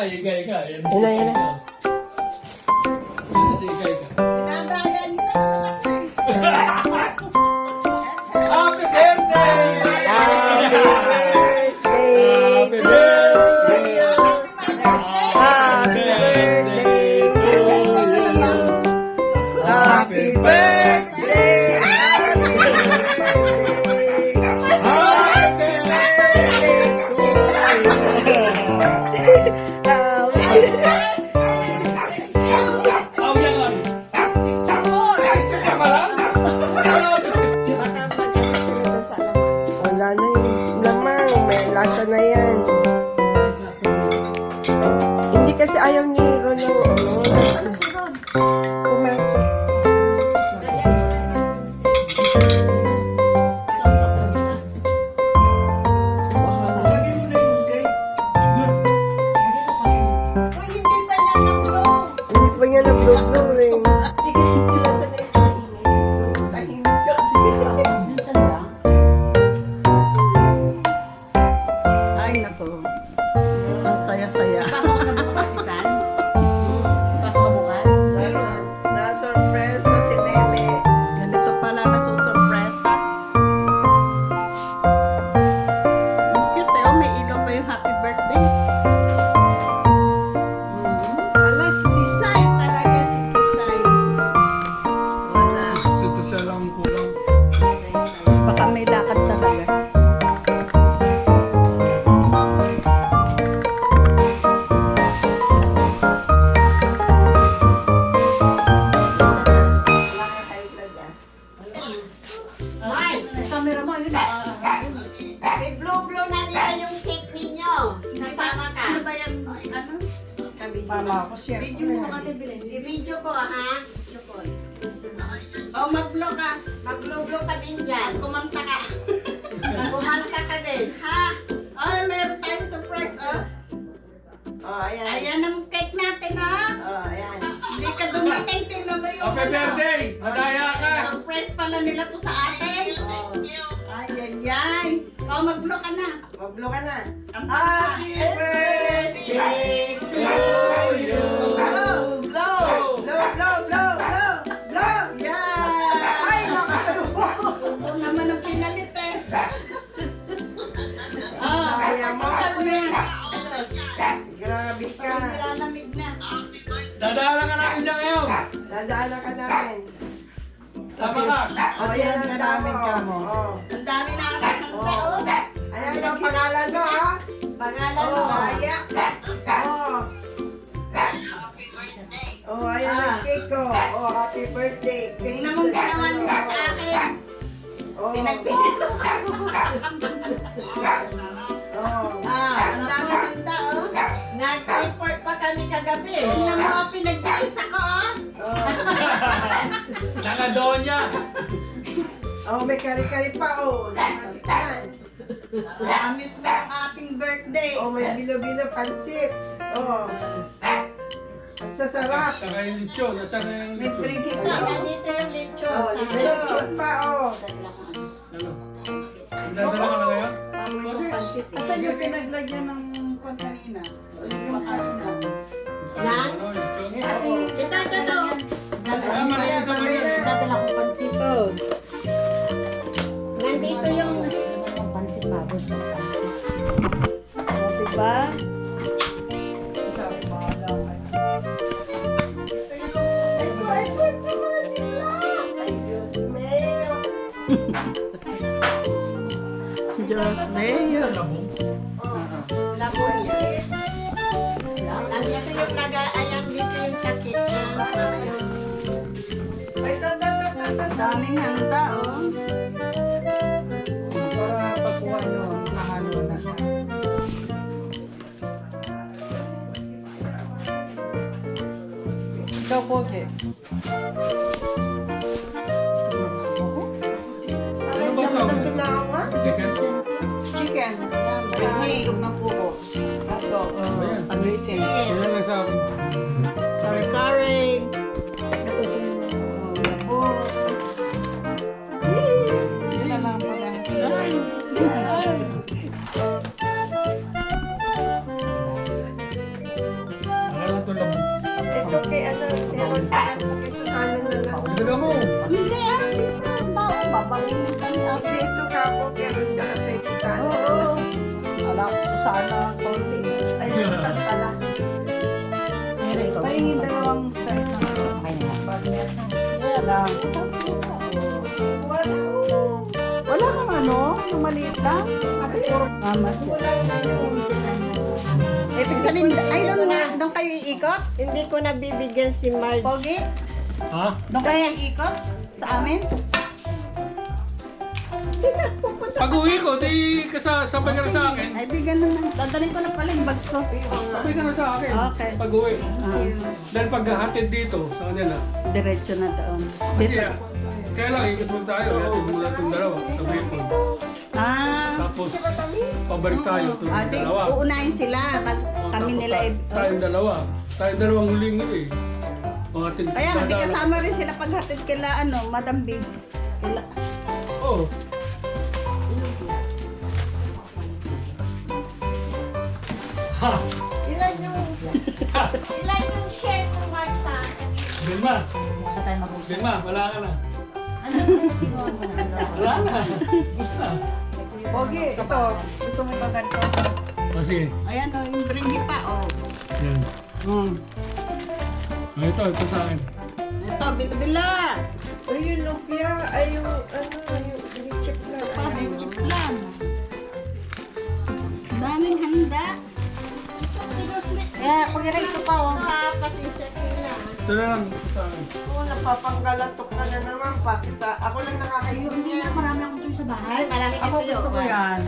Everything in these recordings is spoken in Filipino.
ika. Yan na, yan na. Yan si ika. Dinadayan niyo na naman. Happy birthday! Happy Happy birthday. birthday! Happy birthday to you. Happy birthday. Aw, yan lang. Isa pa lang? Wala na yung lamang. May lasa na yan. Hindi kasi ayaw ni Ron ng pumasok. Hindi pa niya na-blow eh. Ay, nako. Ang saya-saya. Na-surprise mo si Nene. Ganito pala nasusurpresa. Ang cute eh. Oh, may ilaw pa yung happy birthday. Ala, si Tisay talaga, si Tisay. Wala. Ito siya lang kulang. Baka may lakad talaga. May camera mo, yun. I-blow-blow na nila yung cake ninyo. Kasama ka. Ano ba yan? Ano? Mama ako siya. Video mo ka Bilin. I-video ko, ha? O, mag-blow ka. Mag-blow-blow ka din dyan. Kumanta ka. Kumanta ka din, ha? O, meron tayong surprise, o. O, ayan. Ayan ang cake natin, ha? O, ayan. Hindi ka dumating, tingnan mo yung Happy birthday! Madaya ka! surprise pala nila to sa atin. Ay, ay, ay. O, mag-blow ka na. Mag-blow ka na. Ang Happy birthday to you. Blow, blow, blow, blow, blow, blow, blow. Yeah! Ay, nakatalubo. Ito naman ang pinalit eh. Ah, Kaya mo. sabi na. Grabe ka. Nilalamig na. Dadala ka namin siya ngayon! Dadala ka namin. Tama ka! O, yan ang namin ka mo. Ang dami na nakakanta, oh. Ayan ang pangalan mo, ha? Pangalan mo. Aya. Oh, ayan ang cake ko. Oh, happy birthday. Tingnan mo ginawa nila sa akin. Oh, Pinagpinis ko. oh. Ang dami handa, oh. Nag-report pa kami kagabi. Tingnan mo, oh, pinagpinis ako, oh. Oh, Nakadonya! oh may kari-kari pa, oh. Ayan. Promise mo ang ating birthday. Oh, may bilo-bilo pansit. Oh. Sasarap. Saka yung lechon. Saka yung May lechon. brigi pa. Ay, Oh, nandito yung lechon. oh Sa may lechon pa, oh. Ano? Dadala ka na ngayon? Asan yung pinaglagyan ng kanina? Yan? Ano, lechon? Ito. Ah, malinis naman yan. Dadala ko pansit. Oh. Nandito yung pansit pagod. Diba? Diyos mayo. Labong. Labon yan. Nandito yung ayan dito yung sakit niya. Ay, Ang daming handa, oh. para pagkuha nyo, mahalo na siya. Ikaw, Pogi. Ano ba sa akin? Tunawa? Chicken? Chicken. Hihilog ng puko. Ato. Ayan. Pag-racing. Yan lang sa akin. Kare-kare. Ito si Labo. Yun na lang pala. kay ano, meron sa kay Susana na lang. Daga mo. Hindi ah. Babawin kami ah. Hindi ito kako, meron na kay Susana. Oo. Ala, Susana, konti. Ay, Susan pala. May dalawang size na partner. Wala. Wala kang ano? Yung maliit lang? Mama siya. Ibig sabihin, ay doon kayo iikot? Hindi ko nabibigyan si Marge. Pogi? Ha? Doon kayo iikot? Sa amin? Pag-uwi ko, di sabay ka na sa akin. Ay, di ganun na. Dadalhin ko na pala yung bag ko. Sabay ka na sa akin. Okay. Pag-uwi. Ah, Dahil paghahatid dito sa kanila. diretso na doon. Kasi kaya lang, ikot mo tayo. Hatid mo lang itong dalawa. Sabay po. Ah, Tapos, pabalik tayo itong ate, dalawa. uunahin sila. Pag kami Tapos nila tayong dalawa. Tayong dalawang huling eh. O, hatid. Kaya nga, di kasama rin sila paghatid kila, Madam Big. Kila. Oo. Ha! Ilan yung share mo, Mark, sa Vilma! Vilma, wala ka na. Wala na. Gusto na. Pogi, ito. Gusto mo ba ganito? O, sige. Ayan yung bringi pa, Yan. O, ito sa akin. Ito, bila-bila. O yung lumpia, ay yung ano, yung chip na. Parang chip lang. Daming handa. Kaya, pag-iray ko pa, pasisya na. Ito na lang sa akin. Oo, napapanggalatok ka na naman. Ako lang nakakayon Hindi niya. na marami akong tuyo sa bahay. Ay, marami ka tuyo. yan.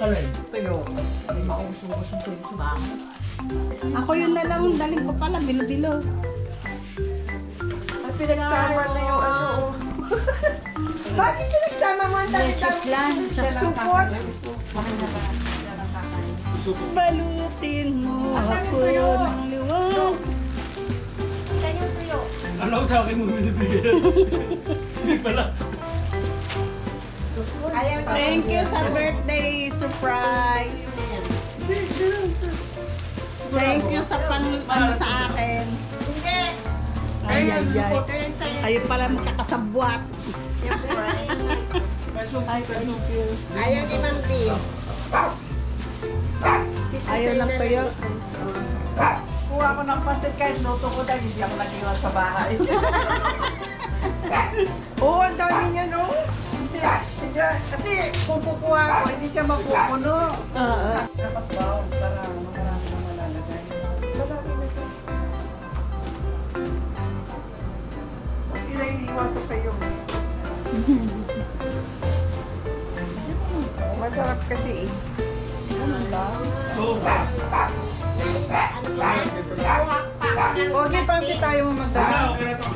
Alay. Tuyo. Hindi maubos-ubos yung tuyo sa bahay. Ako yun na lang, daling ko pala, bilo-bilo. At pinagsama na yung ano. oh. Bakit pinagsama mo ang dami-dami? Support. Gusto ko. Balutin mo ako ng liwag. Saan yung tuyo? Alam ko sa akin mo binibigyan. Hindi pala. Ayaw na. Thank you sa birthday surprise. Thank you sa sa akin. Hindi. Ay, ay, ay. Ito yung sa'yo. Kayo pala magkakasabwat. Peso. Ay, thank you. Ayaw ni Ma'am B. Ayaw ng tuyo. Kuha ko ng pasit kahit luto ko dahil hindi ako nag-iwan sa bahay. Oo, ang dami niya, no? Hindi, kasi kung kukuha ko, hindi siya mapupuno. Dapat ba? Para marami na malalagay. Marami na ito. Ilan-iwan ko kayo. Masarap kasi eh. So, Okay, pansit tayo mo magdala. okay na to.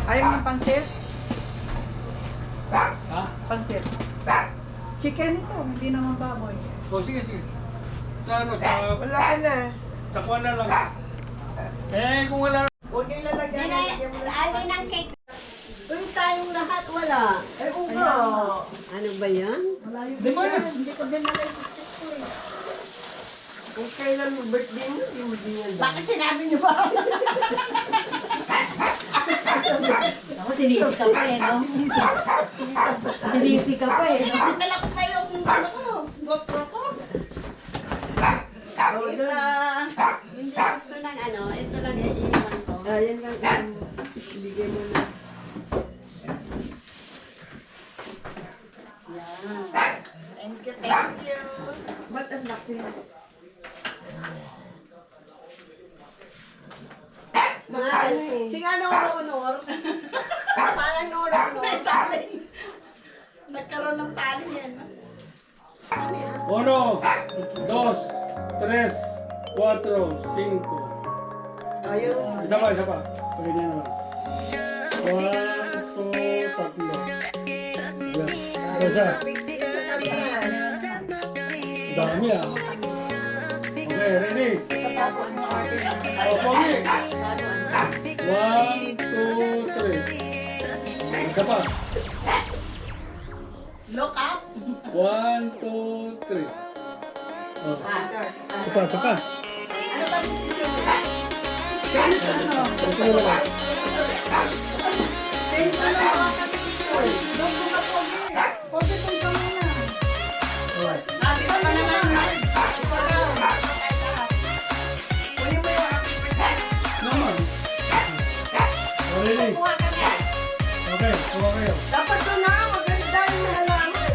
Ayaw mo ng pansit? Ha? Pansit. Chicken ito, hindi naman baboy. O, sige, sige. Sa ano, sa... Wala ka na. Sa kuwan na lang. Eh, kung wala... Huwag yung lalagyan na. Alin ang cake. Doon tayong lahat wala. Ay, uga. Ano ba yan? Di ba na? Hindi ko din nalay sa stick ko eh. Kung kailan mo birthday mo, yung hindi nga daw. Bakit sinabi niyo ba? Ako, sinisi ka pa eh, no? Sinisi ka pa eh, no? Dinala ko pa yung ano ko, GoPro ko. Ito, hindi gusto ng ano, ito lang iiwan ko. Ayan lang. Bigyan mo na. Thank you, thank you. Ba't ang laki? Si nga Noro-Nor. Parang Noro-Nor. Nagkaroon ng tali yan. 1, 2, 3, 4, 5. Ayaw. Isa pa, isa pa. Pagyan naman. 1, 2, 3. Yan. Isa. Dami ah. Okay, ready? Oh, Pogi. 1, 2, 3. Isa pa. Look up. 1, 2, 3. Oh. Tapas, tapas. Ano ba decision mo? Naman. Ready? Okay, kuha kayo. Dapat doon na, maganda yung halaman.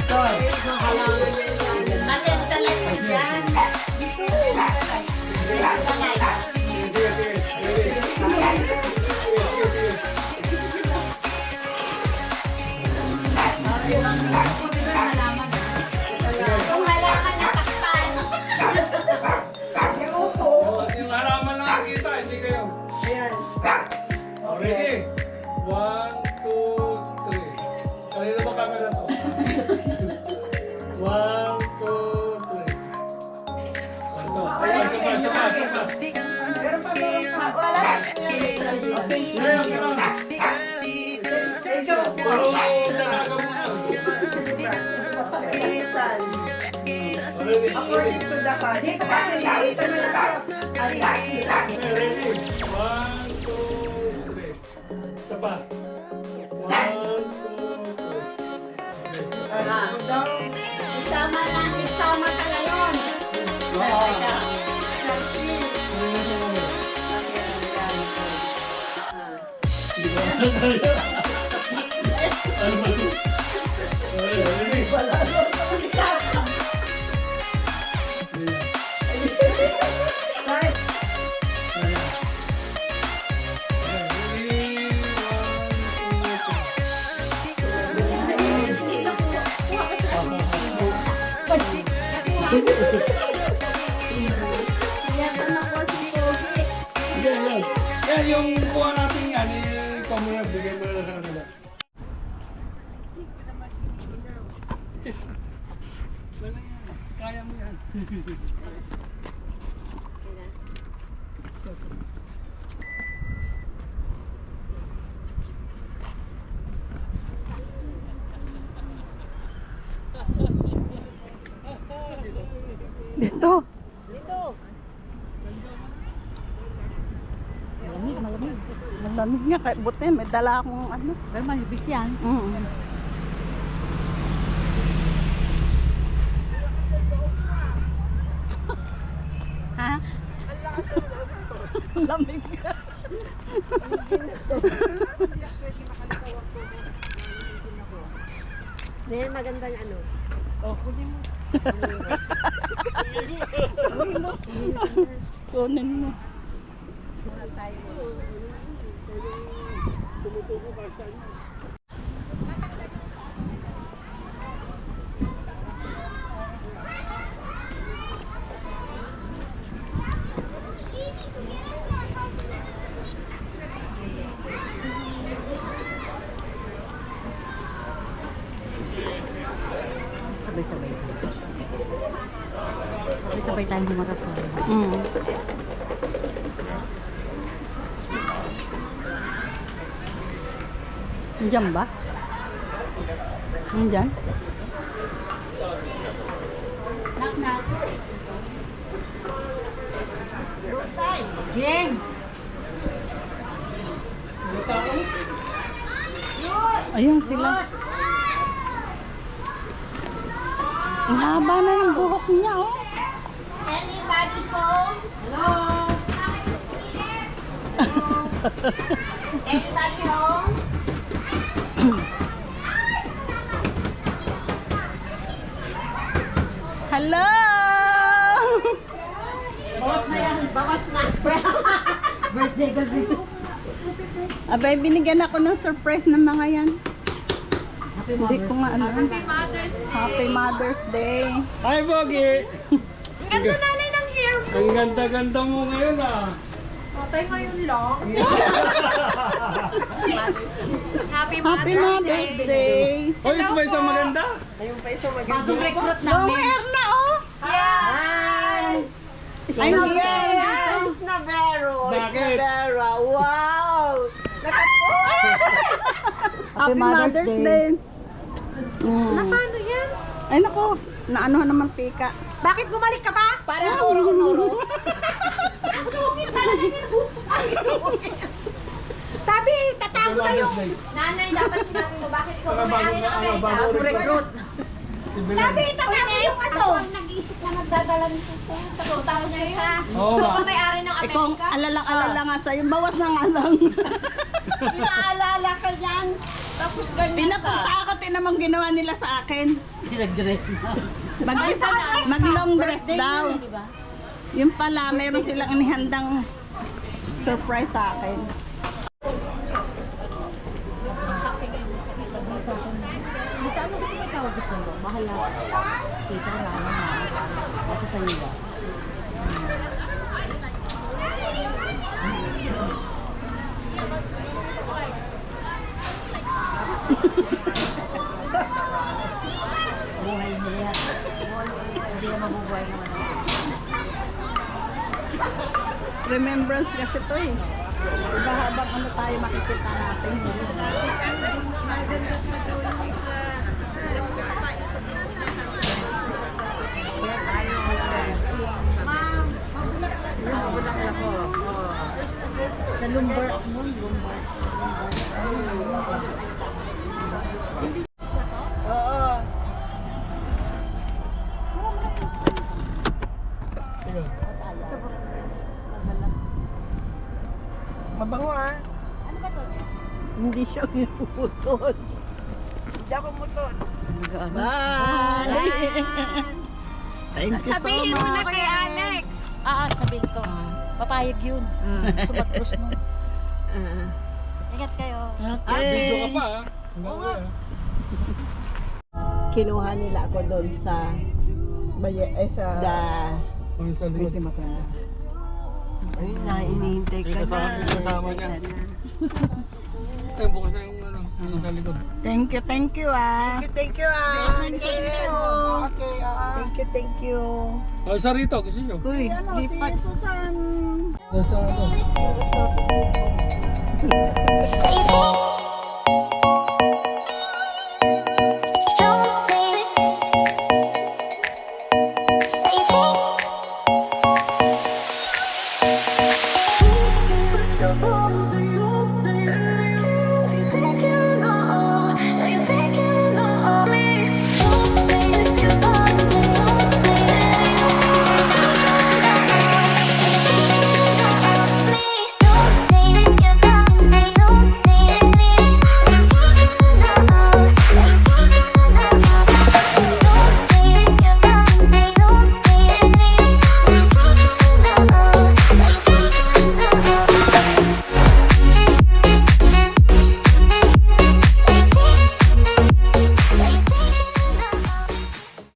Start. Alis talaga dyan. Dito. Alis talaga. Sige, sige. Kung halaman na takpan. Yung halaman lang kita, hindi kayo. Ayan. Ready? 1, 2, 3. Kanina ba camera to? 1, 2, 3. Meron pa meron pa. Wala. Ikaw po. According to the card. Dito pa. Dito na lang. Ready? 1, 2, 3. Isa pa. 1, 2, 3. Isama ka ngayon. Ano ba ito? Ready? Right. Ready? 1, 2, 3. Yan, yung kuha natin yan, ikaw muna, bigay mo na sa kanila. Wala yan, kaya mo yan. Dito. Malamig, malamig. Malamig nga. Kahit buti, may dala akong ano. Pero malibis yan. Ha? Lamig ka. May magandang ano. Kunin mo. Sabay-sabay. Sabay-sabay tayong humarap sa Diyan ba? Diyan? Knock, knock. Jeng! Ayun sila. Ang haba na ng buhok niya, oh. Anybody home? Hello? Anybody home? Hello! Bawas na yan. Bawas na. Birthday gabi. Abay, binigyan ako ng surprise ng mga yan. Happy Hindi Mother's ko nga alam. Happy Mother's Day. Hi, Pogi! Ganda nanay ng hair mo. Ang ganda-ganda mo ngayon, ah. Patay ngayon lang. Happy Happy Mother's Day. Hoy, ito ba isang maganda? Ayun pa isang Bagong recruit Long namin. hair na, oh. Hi! Ay, Snavero! Snavero! Bakit? Snavero! Wow! Happy Mother's Day. Paano yan? Ay, nako. Naanuhan ng mantika. Bakit bumalik ka pa? Parang uro-uro. Ang sungit talaga ni Ruth. Ang sungit. Sabi, tatago na yung... Nanay, dapat sinabi mo, bakit ikaw Para may-ari ng Amerika? bago Recruit. Si Belen. Sabi, tatago yung ano. Ako ang nag-iisip na magdadala nito sa tapos niya ha. Oo Ikaw nga. ba may-ari ng Ikaw, Amerika? alalang-alala nga sa'yo. Bawas na nga lang. Inaalala ka dyan. Tapos ganyan Pinapunta ako, tinamang ginawa nila sa akin. Nag-dress na. Mag-long dress daw. Yung pala, meron silang inihandang surprise sa akin. Ano gusto mo ikaw gusto mo? Bahala. Kita na naman. Kasi sa iyo ba? Buhay mo yan. Hindi na mabubuhay naman. Remembrance kasi to eh. Diba habang ano tayo makikita natin. Maganda sa tulong sa... Sa lumbar mo, lumbar. Oo. Sige. Mabango ah. Hindi siya pinuputol. Hindi ako muton. Bye! Thank you Sabihin so mo na much. kay Alex. Sabihin ko. Papayag yun. Sumatros mo. Ingat kayo. Video ka pa, ha? Oo nga. Kinuha nila ako doon sa sa Ang isa likod. Ay, nainihintay Yung kasama niya. Ay, bukas na yung ano, yung sa likod. Thank you ah. Thank you ah. Thank you. Okay, Thank you. Oh, isa rito, gusto nyo. Uy, lipat. Nasa ano. Easy.